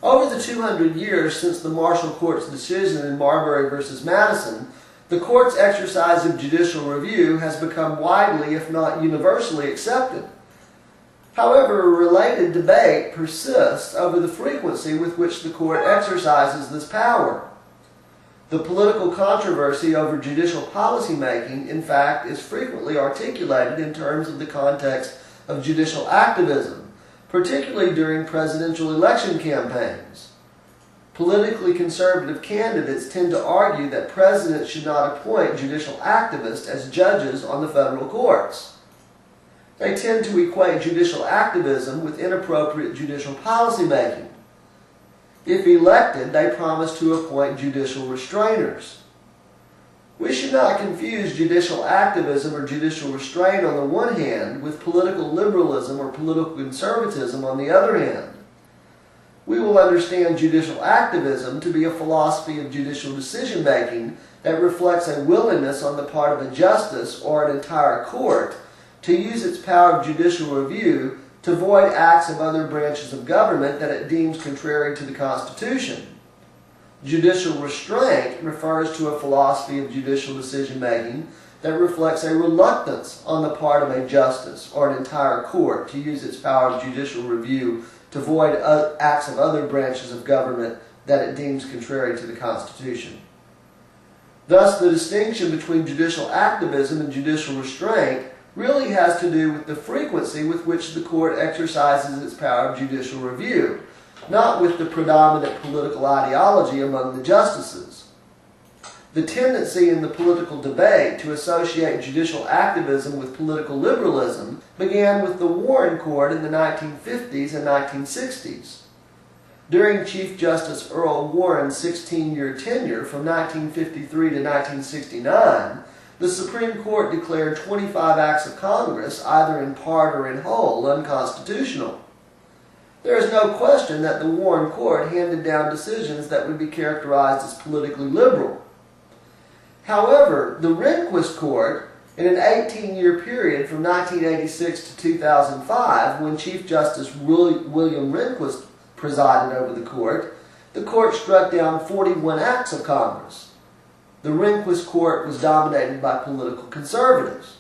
Over the 200 years since the Marshall Court's decision in Marbury v. Madison, the Court's exercise of judicial review has become widely, if not universally, accepted. However, a related debate persists over the frequency with which the Court exercises this power. The political controversy over judicial policymaking, in fact, is frequently articulated in terms of the context of judicial activism, particularly during presidential election campaigns. Politically conservative candidates tend to argue that presidents should not appoint judicial activists as judges on the federal courts. They tend to equate judicial activism with inappropriate judicial policymaking. If elected, they promise to appoint judicial restrainers. We should not confuse judicial activism or judicial restraint on the one hand with political liberalism or political conservatism on the other hand. We will understand judicial activism to be a philosophy of judicial decision-making that reflects a willingness on the part of a justice or an entire court to use its power of judicial review to void acts of other branches of government that it deems contrary to the Constitution. Judicial restraint refers to a philosophy of judicial decision-making that reflects a reluctance on the part of a justice or an entire court to use its power of judicial review to void acts of other branches of government that it deems contrary to the Constitution. Thus, the distinction between judicial activism and judicial restraint really has to do with the frequency with which the court exercises its power of judicial review, not with the predominant political ideology among the justices. The tendency in the political debate to associate judicial activism with political liberalism began with the Warren Court in the 1950s and 1960s. During Chief Justice Earl Warren's 16-year tenure from 1953 to 1969, the Supreme Court declared 25 acts of Congress, either in part or in whole, unconstitutional. There is no question that the Warren Court handed down decisions that would be characterized as politically liberal. However, the Rehnquist Court, in an 18-year period from 1986 to 2005, when Chief Justice William Rehnquist presided over the court struck down 41 acts of Congress. The Rehnquist Court was dominated by political conservatives.